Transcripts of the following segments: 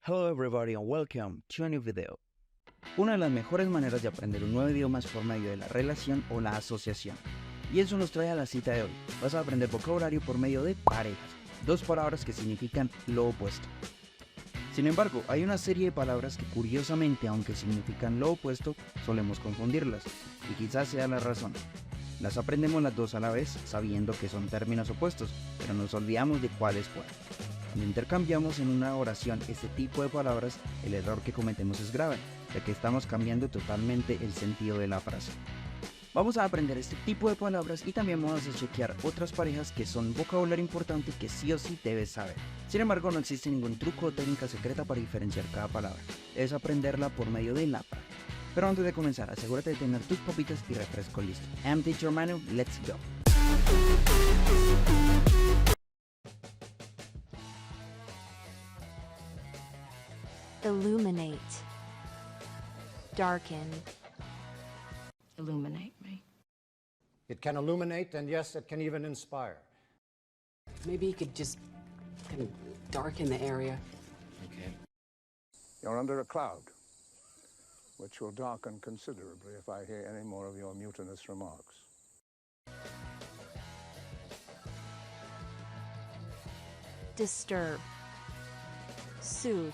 Hello everybody and welcome to a new video. Una de las mejores maneras de aprender un nuevo idioma es por medio de la relación o la asociación. Y eso nos trae a la cita de hoy. Vas a aprender vocabulario por medio de parejas, dos palabras que significan lo opuesto. Sin embargo, hay una serie de palabras que curiosamente, aunque significan lo opuesto, solemos confundirlas, y quizás sea la razón. Las aprendemos las dos a la vez, sabiendo que son términos opuestos, pero nos olvidamos de cuál es cuál. Cuando intercambiamos en una oración este tipo de palabras, el error que cometemos es grave, ya que estamos cambiando totalmente el sentido de la frase. Vamos a aprender este tipo de palabras y también vamos a chequear otras parejas que son vocabulario importante que sí o sí debes saber. Sin embargo, no existe ningún truco o técnica secreta para diferenciar cada palabra. Debes aprenderla por medio de la práctica. Pero antes de comenzar, asegúrate de tener tus papitas y refresco listo. I'm Teacher Manu, let's go. Illuminate. Darken. Illuminate me. It can illuminate, and yes, it can even inspire. Maybe you could just kind of darken the area. Okay. You're under a cloud, which will darken considerably if I hear any more of your mutinous remarks. Disturb. Soothe.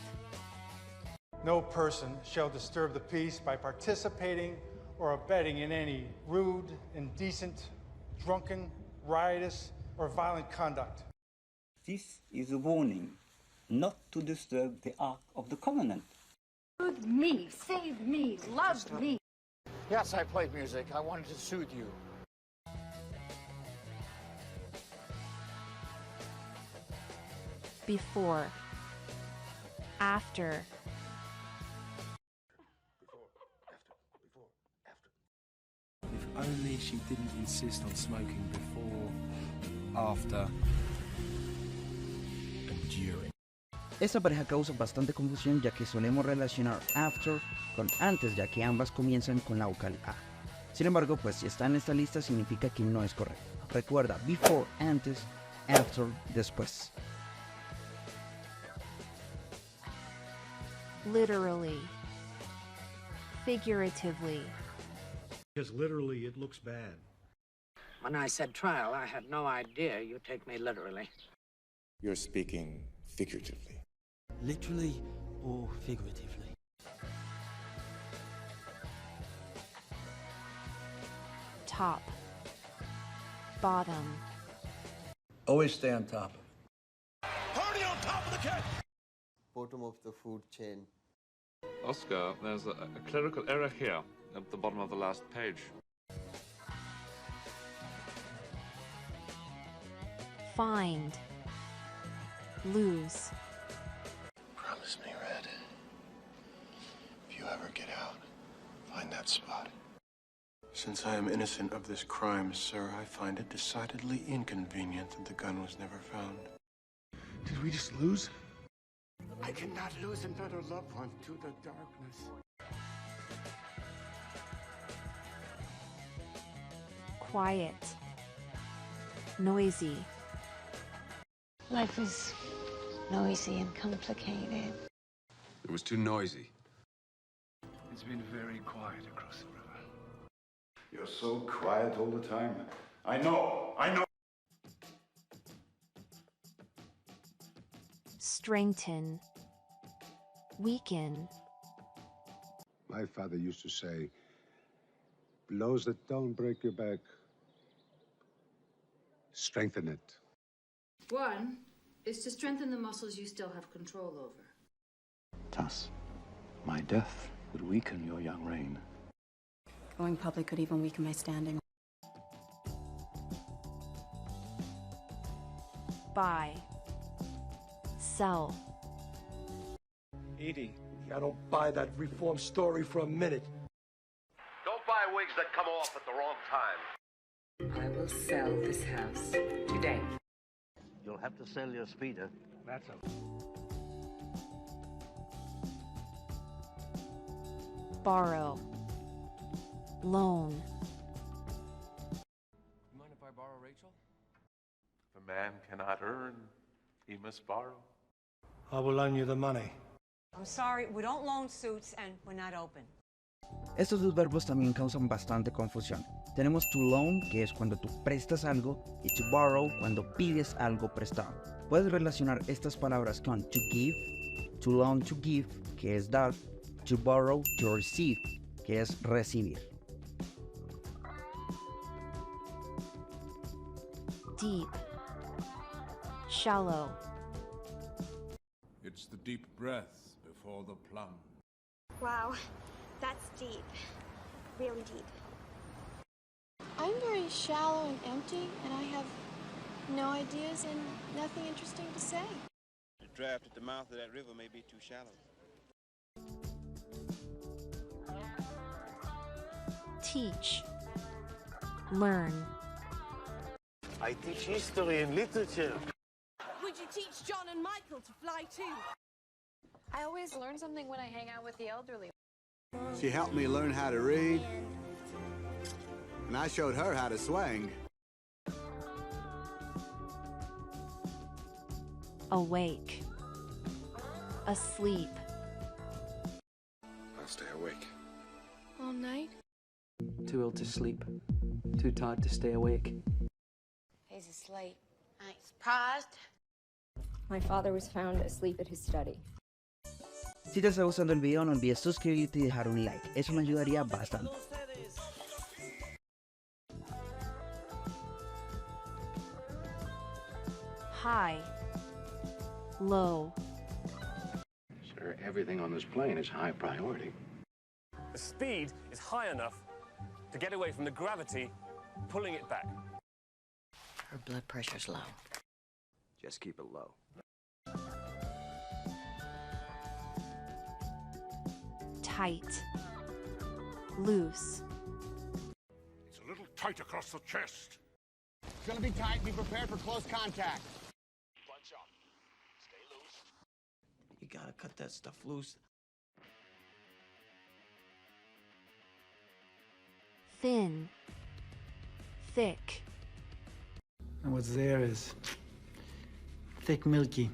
No person shall disturb the peace by participating or abetting in any rude, indecent, drunken, riotous, or violent conduct. This is a warning not to disturb the Ark of the Covenant. Soothe me, save me, love me. Yes, I played music. I wanted to soothe you. Before. After. If only she didn't insist on smoking before, after, and during. Esta pareja causa bastante confusión ya que solemos relacionar after con antes, ya que ambas comienzan con la vocal A. Sin embargo, pues si está en esta lista significa que no es correcto. Recuerda, before, antes, after, después. Literally. Figuratively. Because literally it looks bad. When I said trial, I had no idea you'd take me literally. You're speaking figuratively. Literally or figuratively? Top. Bottom. Always stay on top. Party on top of the cat! Bottom of the food chain. Oscar, there's a clerical error here at the bottom of the last page. Find. Lose. Promise me, Red. If you ever get out, find that spot. Since I am innocent of this crime, sir, I find it decidedly inconvenient that the gun was never found. Did we just lose? I cannot lose another loved one to the darkness. Quiet. Noisy. Life is noisy and complicated. It was too noisy. It's been very quiet across the river. You're so quiet all the time. I know. Strengthen. Weaken. My father used to say, blows that don't break your back, strengthen it. One is to strengthen the muscles you still have control over. Thus, my death would weaken your young reign. Going public could even weaken my standing. Buy. Sell. Edie, I don't buy that reform story for a minute. Don't buy wigs that come off at the wrong time. I will sell this house today. You'll have to sell your speeder. That's a... Borrow. Loan. You mind if I borrow Rachel? If a man cannot earn, he must borrow. I will loan you the money. I'm sorry, we don't loan suits and we're not open. Estos dos verbos también causan bastante confusión. Tenemos to loan, que es cuando tú prestas algo, y to borrow, cuando pides algo prestado. Puedes relacionar estas palabras con to give, to loan to give, que es dar, to borrow to receive, que es recibir. Deep. Shallow. It's the deep breath before the plunge. Wow, that's deep. Really deep. I'm very shallow and empty, and I have no ideas and nothing interesting to say. The draft at the mouth of that river may be too shallow. Teach. Learn. I teach history and literature. Would you teach John and Michael to fly too? I always learn something when I hang out with the elderly. She helped me learn how to read, and I showed her how to swing. Awake. Asleep. I'll stay awake. All night? Too ill to sleep. Too tired to stay awake. He's asleep. I ain't surprised. My father was found asleep at his study. Si te está gustando el video, no olvides suscribirte y dejar un like. Eso me ayudaría bastante. High. Low. Sir, everything on this plane is high priority. The speed is high enough to get away from the gravity pulling it back. Her blood pressure's low. Just keep it low. Tight. Loose. It's a little tight across the chest. It's gonna be tight. Be prepared for close contact. Bunch up. Stay loose. You gotta cut that stuff loose. Thin. Thick. And what's there is thick, milky.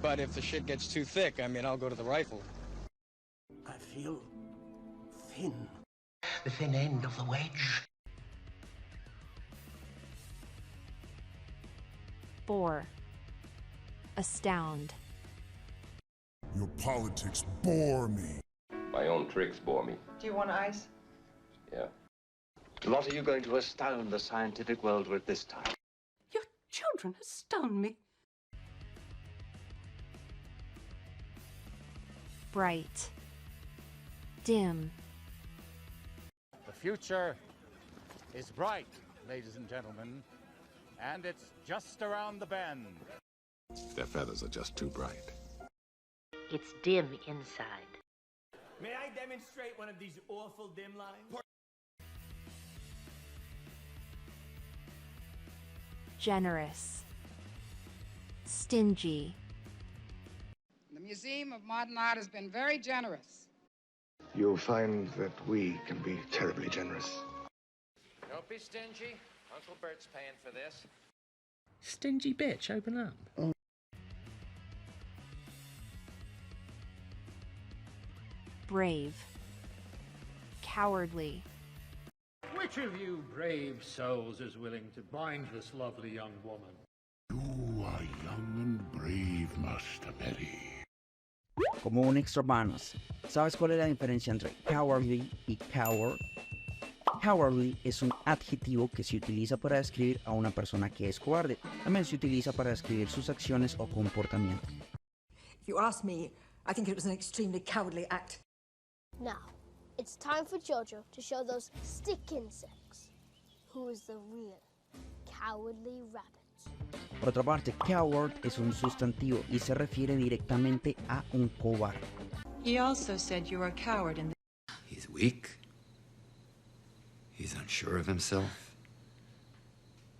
But if the shit gets too thick, I mean, I'll go to the rifle. I feel thin. The thin end of the wedge. 4. Astound. Your politics bore me. My own tricks bore me. Do you want ice? Yeah. What are you going to astound the scientific world with this time? Your children astound me. Bright. Dim. The future is bright, ladies and gentlemen, and it's just around the bend. Their feathers are just too bright. It's dim inside. May I demonstrate one of these awful dim lines? Generous. Stingy. The Museum of Modern Art has been very generous. You'll find that we can be terribly generous. Don't be stingy. Uncle Bert's paying for this. Stingy bitch, open up. Brave. Cowardly. Which of you brave souls is willing to bind this lovely young woman? You are young and brave, Master Perry. Como un extra bonus, ¿sabes cuál es la diferencia entre cowardly y coward? Cowardly es un adjetivo que se utiliza para describir a una persona que es cobarde. También se utiliza para describir sus acciones o comportamiento. If you ask me, I think it was an extremely cowardly act. Now, it's time for Jojo to show those stick insects who is the real cowardly rabbit. Por otra parte, coward es un sustantivo y se refiere directamente a un cobarde. He also said you were a coward in the... He's weak. He's unsure of himself.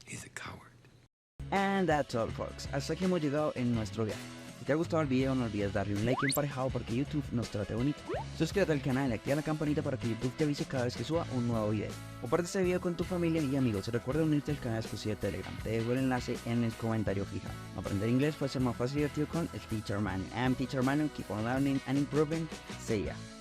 He's a coward. And that's all, folks. Hasta aquí hemos llegado en nuestro viaje. Si te ha gustado el video, no olvides darle un like emparejado para que YouTube nos trate bonito. Suscríbete al canal y activa la campanita para que YouTube te avise cada vez que suba un nuevo video. Comparte este video con tu familia y amigos. Recuerda unirte al canal exclusivo de Telegram. Te dejo el enlace en el comentario fijado. Aprender inglés puede ser más fácil y divertido con el Teacher Manu. I'm Teacher Manu. Keep on learning and improving. See ya.